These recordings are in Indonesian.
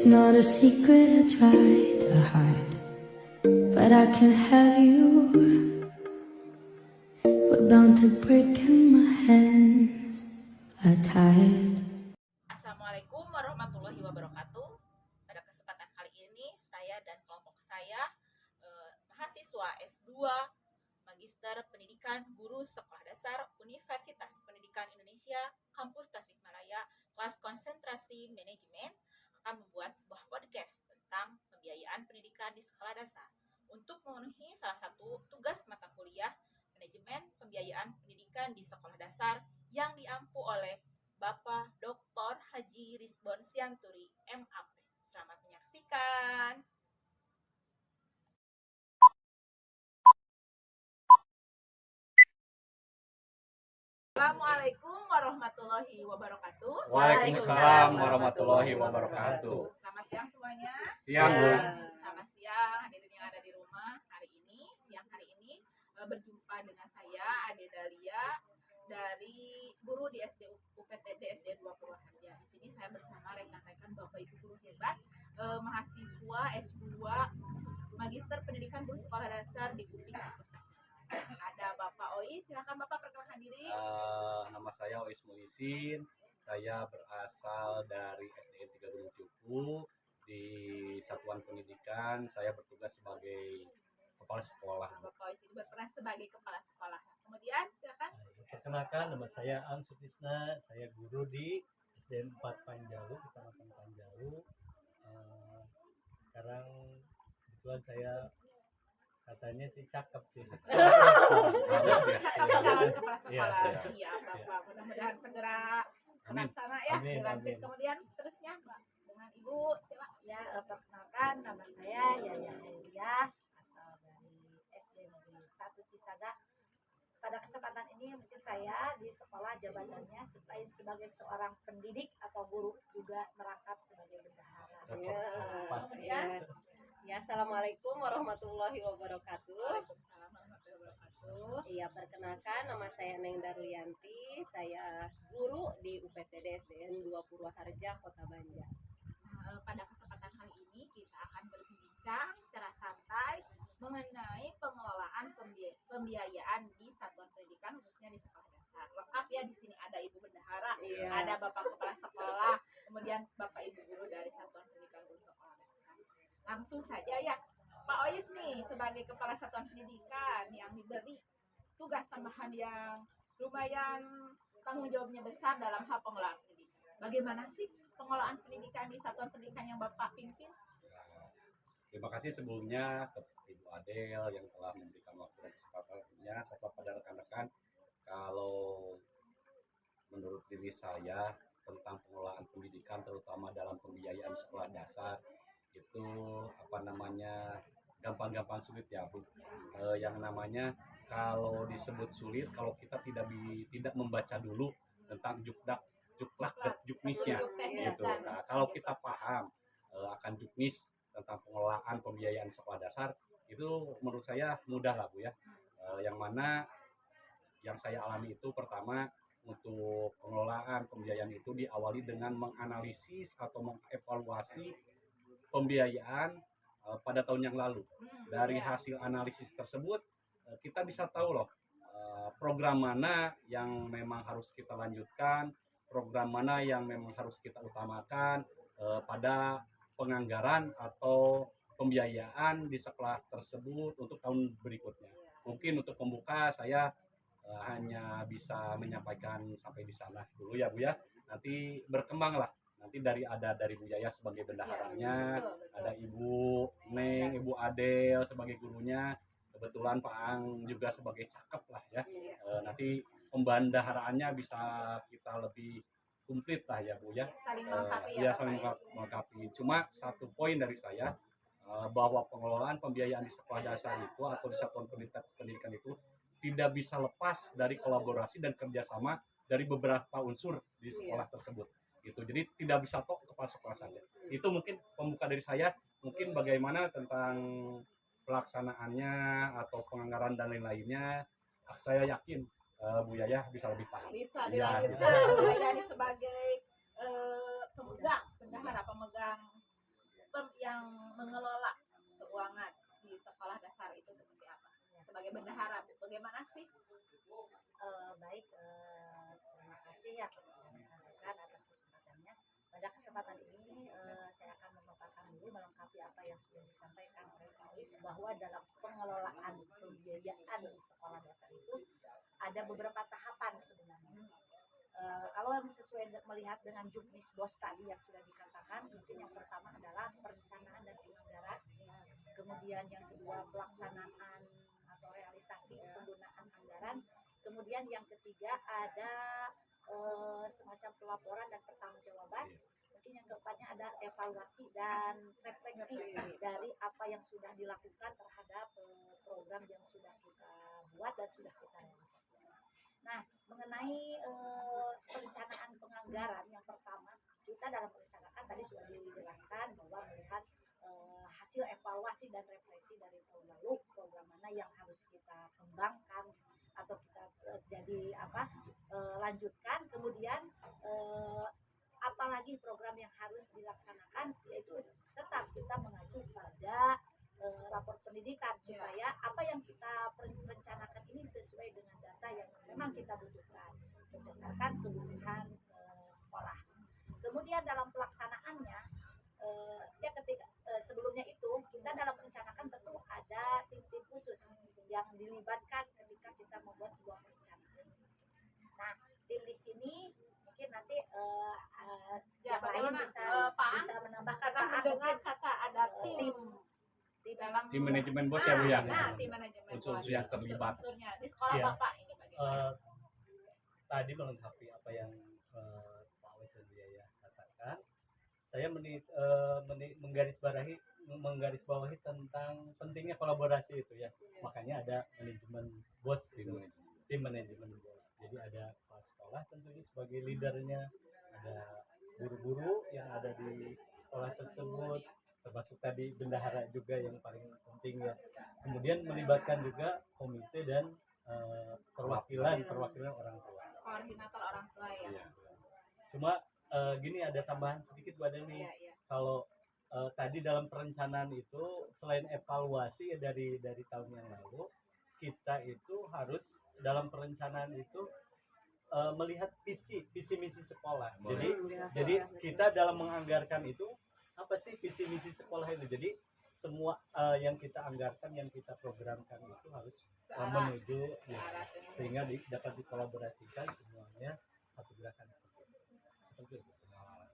not a secret I try to hide, but I can't have you. We're bound to break and my hands are tied. Assalamualaikum warahmatullahi wabarakatuh. Pada kesempatan kali ini saya dan kelompok saya mahasiswa S2 Magister Pendidikan Guru Sekolah Dasar Universitas Pendidikan Indonesia Kampus Tasikmalaya kelas konsentrasi manajemen akan membuat sebuah podcast tentang pembiayaan pendidikan di sekolah dasar untuk memenuhi salah satu tugas mata kuliah manajemen pembiayaan pendidikan di sekolah dasar yang diampu oleh Bapak Dr. Haji Rizbon Sianturi, MAP. Selamat menyaksikan. Assalamualaikum warahmatullahi wabarakatuh. Waalaikumsalam warahmatullahi wabarakatuh. Selamat siang semuanya. Siang, Bu. Selamat siang hadirin yang ada di rumah. Siang hari ini berjumpa dengan saya Ade Dalia dari guru di SD UPTD SD 2 Purwaharja. Di sini saya bersama rekan-rekan Bapak Ibu guru hebat mahasiswa S2 Magister Pendidikan Guru Sekolah Dasar di UPI Kampus. Ada Bapak Oi, silakan Bapak perkenalkan diri. Nama saya Ois Mulisin. Saya berasal dari SDN 3 Gunung Cupu. Di Satuan Pendidikan saya bertugas sebagai kepala sekolah. Bapak Oi berperan sebagai kepala sekolah. Kemudian silakan. Perkenalkan, nama saya Am Sutisna. Saya guru di SDN 4 Panjalu, Kecamatan Panjalu. Sekarang kebetulan saya katanya sih cakep sih. Calon kepala sekolah. Iya, Bapak. Mudah-mudahan segera terlaksana ya. Dilanjut. Kemudian seterusnya, Mbak. Dengan Ibu, silakan. Ya, perkenalkan nama saya Yaya Helia, asal dari SD Negeri 1 Cisaga. Pada kesempatan ini mungkin saya di sekolah jabatannya selain sebagai seorang pendidik atau guru juga merangkap sebagai bendahara. Kemudian Ya, assalamualaikum warahmatullahi wabarakatuh. Waalaikumsalam warahmatullahi wabarakatuh. Iya, perkenalkan nama saya Neng Daruyanti. Saya guru di UPTD SDN 2 Purwaharja, Kota Banjar. Pada kesempatan kali ini kita akan berbincang secara santai mengenai pengelolaan pembiayaan di satuan pendidikan khususnya di sekolah dasar. Lengkap ya, di sini ada Ibu Bendahara, Iya. ada Bapak Kepala Sekolah, kemudian Bapak Ibu guru dari satuan pendidikan guru sekolah dasar. Langsung saja ya, Pak Ois nih sebagai Kepala Satuan Pendidikan yang diberi tugas tambahan yang lumayan tanggung jawabnya besar dalam hal pengelolaan pendidikan. Bagaimana sih pengelolaan pendidikan di satuan pendidikan yang Bapak pimpin? Terima kasih sebelumnya ke Ibu Adel yang telah memberikan waktu dan kesempatannya serta pada rekan-rekan. Kalau menurut diri saya tentang pengelolaan pendidikan terutama dalam pembiayaan sekolah dasar itu gampang-gampang sulit ya Bu. Yang namanya kalau disebut sulit kalau kita tidak membaca dulu tentang juklak dan juknisnya gitu. Nah, kalau kita paham akan juknis tentang pengelolaan pembiayaan sekolah dasar itu menurut saya mudah lah Bu ya. Yang mana yang saya alami itu pertama untuk pengelolaan pembiayaan itu diawali dengan menganalisis atau mengevaluasi pembiayaan pada tahun yang lalu. Dari hasil analisis tersebut kita bisa tahu loh program mana yang memang harus kita lanjutkan, program mana yang memang harus kita utamakan pada penganggaran atau pembiayaan di sekolah tersebut untuk tahun berikutnya. Mungkin untuk pembuka saya hanya bisa menyampaikan sampai di sana dulu ya Bu ya. Nanti berkembang lah. Nanti dari Bu Yaya sebagai bendaharanya, ada Ibu Neng, Ibu Adel sebagai gurunya, kebetulan Pak Ang juga sebagai cakep lah ya. Nanti pembendaharaannya bisa kita lebih komplit lah ya Bu ya. Saling melengkapi ya saling melengkapi. Cuma satu poin dari saya bahwa pengelolaan pembiayaan di sekolah dasar itu atau di satuan pendidikan itu tidak bisa lepas dari kolaborasi dan kerjasama dari beberapa unsur di sekolah tersebut. Gitu. Jadi tidak bisa tok kepala sekolah saja. Itu mungkin pembuka dari saya. Mungkin bagaimana tentang pelaksanaannya atau penganggaran dan lain-lainnya. Saya yakin Bu Yaya bisa lebih paham. Bisa dilanjutkan Bu Yaya sebagai pemegang yang mengelola keuangan di sekolah dasar itu seperti apa? Sebagai bendahara, Bu, bagaimana sih? Baik, terima kasih ya rekan atas kesempatannya. Pada kesempatan ini saya akan memaparkan dulu melengkapi apa yang sudah disampaikan oleh Pak Lis, bahwa dalam pengelolaan pembiayaan di sekolah dasar itu ada beberapa tahapan sebenarnya. Kalau sesuai melihat dengan juknis BOS tadi yang sudah dikatakan, mungkin yang pertama adalah perencanaan dan penganggaran, kemudian yang kedua pelaksanaan atau realisasi penggunaan anggaran, kemudian yang ketiga ada semacam pelaporan dan pertanggungjawaban, mungkin yang keempatnya ada evaluasi dan refleksi dari apa yang sudah dilakukan terhadap program yang sudah kita buat dan sudah kita realisasikan. Nah, mengenai perencanaan penganggaran, yang pertama kita dalam perencanaan tadi sudah dijelaskan bahwa melihat hasil evaluasi dan refleksi dari tahun lalu, program mana yang harus kita kembangkan atau kita lanjutkan, kemudian apalagi program yang harus dilaksanakan, yaitu tetap kita mengacu pada rapor pendidikan supaya apa yang kita rencanakan ini sesuai dengan data yang memang kita butuhkan berdasarkan kebutuhan sekolah. Kemudian dalam pelaksanaannya, ya ketika sebelumnya itu kita dalam merencanakan tentu ada tim-tim khusus yang dilibatkan ketika kita membuat sebuah perencanaan. Nah, tim di sini mungkin nanti yang lain bisa menambahkan. Karena mendengar kata ada tim dalam Tim manajemen BOS ya Bu ya. Nah, tim manajemen Unsur-unsur yang terlibat. Unsurnya di sekolah Iya. Bapak ini bagaimana? Tadi melengkapi apa yang Pak Wes dan Biaya katakan, saya menggarisbawahi tentang pentingnya kolaborasi itu ya. Makanya ada manajemen BOS, tim manajemen BOS. Jadi ada kepala sekolah tentunya sebagai leadernya, ada guru-guru yang ada di sekolah tersebut, termasuk tadi bendahara juga yang paling penting ya. Kemudian melibatkan juga komite dan perwakilan orang tua. Koordinator orang tua ya. Iya. Cuma gini, ada tambahan sedikit Bu Adeni. Iya. Kalau tadi dalam perencanaan itu selain evaluasi ya dari tahun yang lalu, kita itu harus dalam perencanaan itu melihat visi misi sekolah. Jadi kita dalam menganggarkan itu apa sih visi misi sekolah itu. Jadi semua yang kita anggarkan, yang kita programkan itu harus menuju ya, sehingga dapat dikolaborasikan semuanya satu gerakan.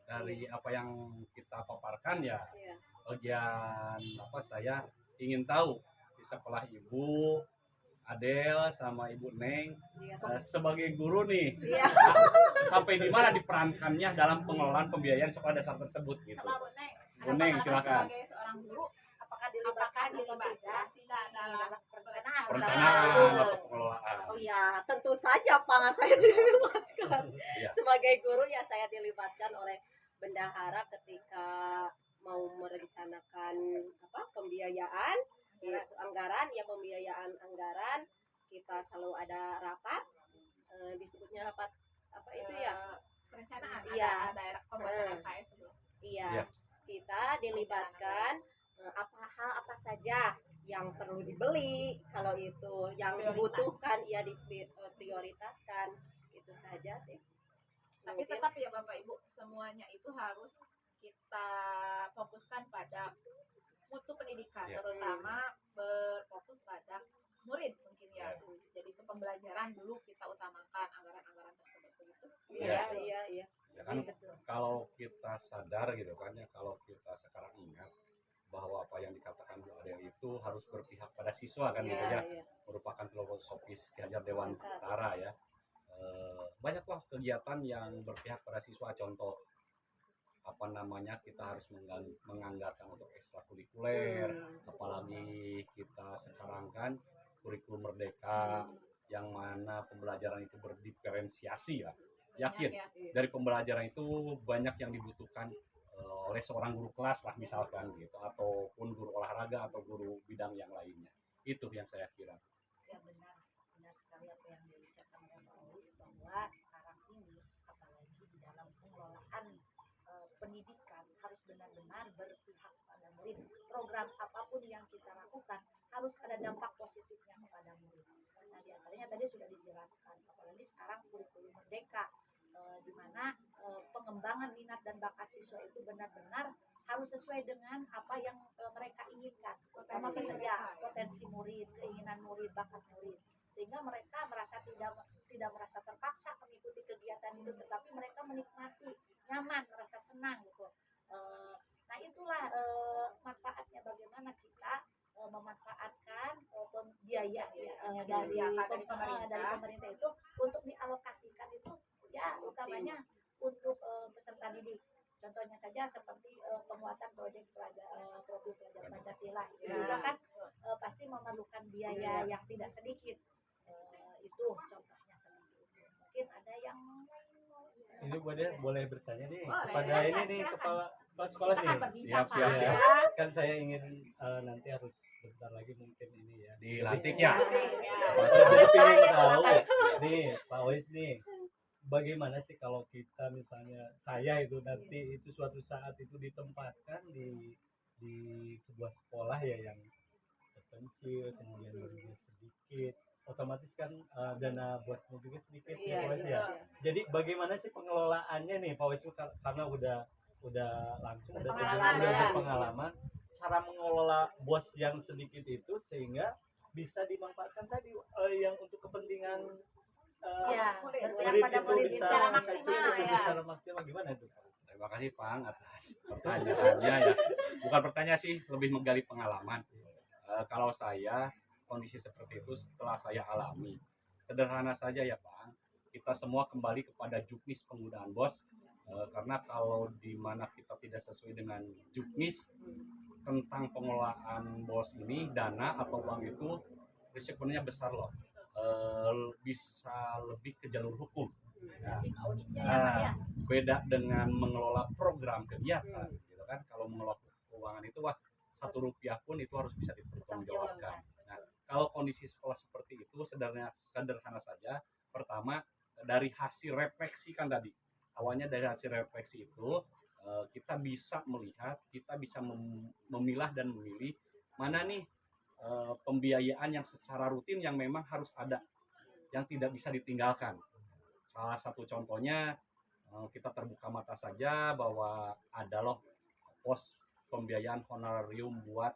Dari apa yang kita paparkan ya, Iya. bagian apa saya ingin tahu di sekolah Ibu Adel sama Ibu Neng sebagai guru nih, Iya. sampai di mana diperankannya dalam pengelolaan pembiayaan sekolah dasar tersebut gitu. Sama Bu Neng. Bu Neng, silakan. Sebagai seorang guru, Apakah apakah dilibatkan tidak dalam perencanaan? Perencanaan atau pengelolaan. Oh ya, tentu saja Pak, saya dilibatkan. Iya. Sebagai guru ya saya dilibatkan oleh bendahara ketika mau merencanakan pembiayaan anggaran, ya pembiayaan anggaran. Kita selalu ada rapat, disebutnya rapat apa itu ya? perencanaan. Iya. Ada pembuatan RKS sebelum. Iya, Iya. kita dilibatkan apa saja yang perlu dibeli, kalau itu yang Prioritas. dibutuhkan ya diprioritaskan, itu saja sih. Tapi Mungkin- tetap ya Bapak Ibu, semuanya itu harus kita fokuskan pada mutu pendidikan, Ya. terutama berfokus pada murid mungkin ya. Jadi ke pembelajaran dulu kita utamakan anggaran-anggaran tersebut begitu. iya iya iya Ya kan, kalau kita sadar gitu kan ya, kalau kita sekarang ingat bahwa apa yang dikatakan Bu Adel itu harus berpihak pada siswa kan gitu iya ya, merupakan filosofis Ki Hajar Dewantara ya. Banyaklah kegiatan yang berpihak pada siswa, contoh apa namanya, kita harus menganggarkan untuk ekstrakurikuler, apalagi kita sekarang kan kurikulum merdeka yang mana pembelajaran itu berdiferensiasi ya. Yakin Ya, dari pembelajaran itu banyak yang dibutuhkan oleh seorang guru kelas lah misalkan gitu, ataupun guru olahraga atau guru bidang yang lainnya. Itu yang saya kira. Ya, benar sekali apa yang diucapkan oleh Pak Olis, bahwa sekarang ini apalagi di dalam pengelolaan pendidikan harus benar-benar berpihak pada murid. Program apapun yang kita lakukan harus ada dampak positifnya kepada murid. Nah, di antaranya tadi sudah dijelaskan, apalagi sekarang kurikulum merdeka, di mana pengembangan minat dan bakat siswa itu benar-benar harus sesuai dengan apa yang mereka inginkan, terutama potensi murid, keinginan murid, bakat murid, sehingga mereka merasa tidak merasa terpaksa mengikuti kegiatan itu, tetapi mereka menikmati, nyaman, merasa senang gitu. Nah itulah manfaatnya bagaimana kita memanfaatkan biaya dari pemerintah itu untuk dialokasikan itu ya utamanya untuk peserta didik. Contohnya saja seperti penguatan proyek profil pelajar Pancasila itu juga kan pasti memerlukan biaya yang tidak sedikit. Itu contohnya seperti itu. Mungkin ada yang Ini boleh bertanya nih kepada ini nih kepala sekolah nih. Siap. Kan saya ingin nanti harus bentar lagi mungkin ini ya. Dilantik ya. Saya jadi pengen tahu nih Pak Ois nih, bagaimana sih kalau kita misalnya saya itu nanti itu suatu saat itu ditempatkan di sebuah sekolah ya yang terpencil, kemudian muridnya sedikit, otomatis kan dana buat muridnya sedikit ya Pak Ois ya. Jadi bagaimana sih pengelolaannya nih Pak Ois, karena udah langsung udah berpengalaman cara mengelola bos yang sedikit itu sehingga bisa dimanfaatkan tadi yang untuk kepentingan murid itu bisa secara maksimal gimana itu Pak? Terima kasih Pang atas pertanyaannya ya. Bukan pertanyaan sih, lebih menggali pengalaman. Kalau saya kondisi seperti itu setelah saya alami, sederhana saja ya Pang. Kita semua kembali kepada juknis penggunaan BOS. Karena kalau di mana kita tidak sesuai dengan juknis tentang pengelolaan BOS ini, dana atau uang itu risikonya besar loh. Bisa lebih ke jalur hukum. Nah, beda dengan mengelola program kegiatan, gitu kan? Kalau mengelola keuangan itu wah, 1 rupiah pun itu harus bisa dipertanggungjawabkan. Nah, kalau kondisi sekolah seperti itu sederhana saja. Pertama dari hasil refleksi kan tadi. Awalnya dari hasil refleksi itu kita bisa melihat, kita bisa memilah dan memilih mana nih pembiayaan yang secara rutin yang memang harus ada, yang tidak bisa ditinggalkan. Salah satu contohnya kita terbuka mata saja bahwa ada loh pos pembiayaan honorarium buat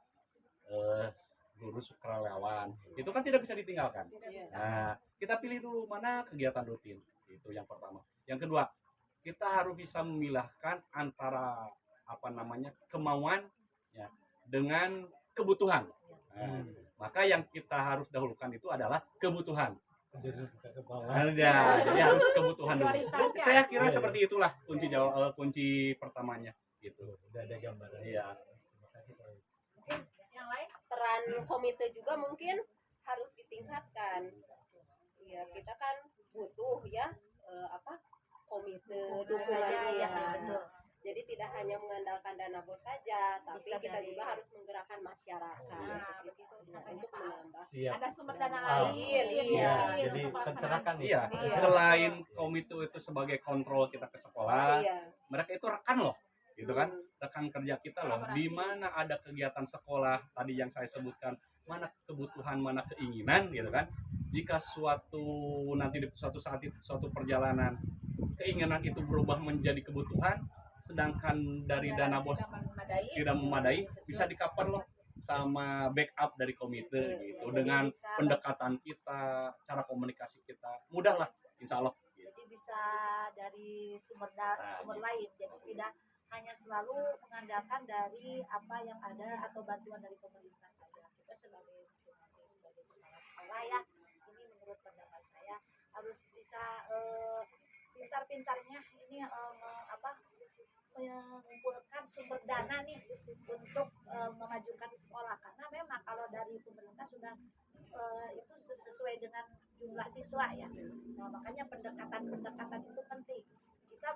guru sukarelawan. Itu kan tidak bisa ditinggalkan. Nah, kita pilih dulu mana kegiatan rutin. Itu yang pertama. Yang kedua, kita harus bisa memilahkan antara kemauan ya dengan kebutuhan. Nah, maka yang kita harus dahulukan itu adalah kebutuhan. Jadi harus kebutuhan dulu. Saya kira seperti itulah kunci pertamanya gitu. Udah ada gambaran. Iya. Terima kasih Pak Ois. Yang lain? Peran komite juga mungkin harus ditingkatkan. Ya, kita kan butuh ya komite dukungan ya. Jadi tidak hanya mengandalkan dana BOS saja, tapi Bisa kita dari- juga harus menggerakkan masyarakat seperti itu untuk menambah. Siap. Ada sumber dana Ah, lain. iya. Jadi pencerahkan nih. Iya, Iya. selain komite itu sebagai kontrol kita ke sekolah, Iya. mereka itu rekan loh, gitu kan? Rekan kerja kita loh. Di mana ada kegiatan sekolah tadi yang saya sebutkan, mana kebutuhan, mana keinginan, gitu kan? Jika nanti di suatu saat itu suatu perjalanan keinginan itu berubah menjadi kebutuhan, sedangkan dari dana BOS tidak memadai, bisa di-cover loh sama backup dari komite gitu. Dengan pendekatan kita, cara komunikasi kita, mudah lah insya Allah. Jadi bisa dari sumber lain, jadi tidak hanya selalu mengandalkan dari apa yang ada atau bantuan dari pemerintah saja. Kita sebagai kepala sekolah ya, ini menurut pendapat saya harus bisa pintar-pintarnya ini mengumpulkan sumber dana nih untuk memajukan sekolah, karena memang kalau dari pemerintah sudah itu sesuai dengan jumlah siswa ya. Nah, makanya pendekatan itu penting. Kita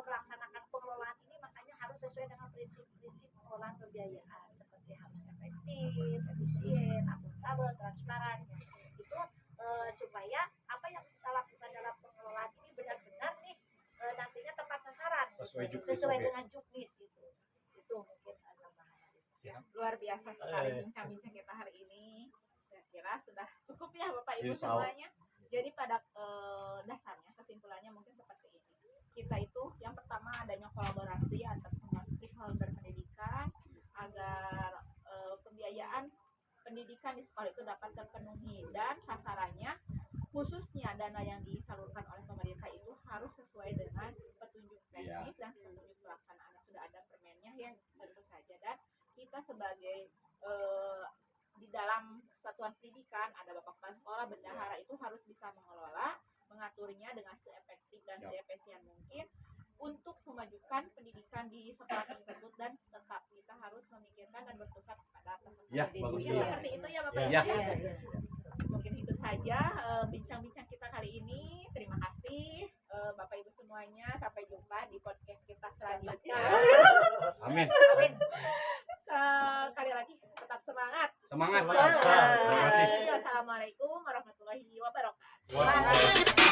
melaksanakan pengelolaan ini makanya harus sesuai dengan prinsip-prinsip pengelolaan pembiayaan, seperti harus efektif, efisien, akuntabel, transparan. Itu supaya apa yang kita lakukan dalam pengelolaan ini benar-benar nih nantinya tepat sasaran, Sesuai juknis, sesuai oke. dengan juknis gitu. itu mungkin tambahan dari saya. Luar biasa sekali bincang-bincang kita hari ini. Saya kira sudah cukup ya Bapak Ibu Insya Allah. semuanya. Jadi pada dasarnya kesimpulannya mungkin seperti ini. Kita itu yang pertama adanya kolaborasi antar semua stakeholder pendidikan agar pembiayaan pendidikan di sekolah itu dapat terpenuhi dan sasarannya khususnya dana yang disalurkan oleh pemerintah itu harus sesuai dengan petunjuk teknis dan petunjuk pelaksanaan. Sudah ada permennya yang tentu saja, dan kita sebagai di dalam satuan pendidikan ada bapak kepala sekolah, bendahara itu harus bisa mengelola, mengaturnya dengan seefektif dan seefisien mungkin untuk memajukan pendidikan di sekolah tersebut, dan tetap kita harus memikirkan dan berpusat pada peserta Ya, didik. bagus Mungkin ya. seperti itu ya Bapak Ya. Ibu. Mungkin itu saja bincang-bincang kita kali ini. Terima kasih Bapak Ibu semuanya. Sampai jumpa di podcast kita selanjutnya. Amin. Amin. Sekali lagi tetap semangat. Semangat. Semangat. Terima kasih. Assalamualaikum warahmatullahi wabarakatuh. Wah.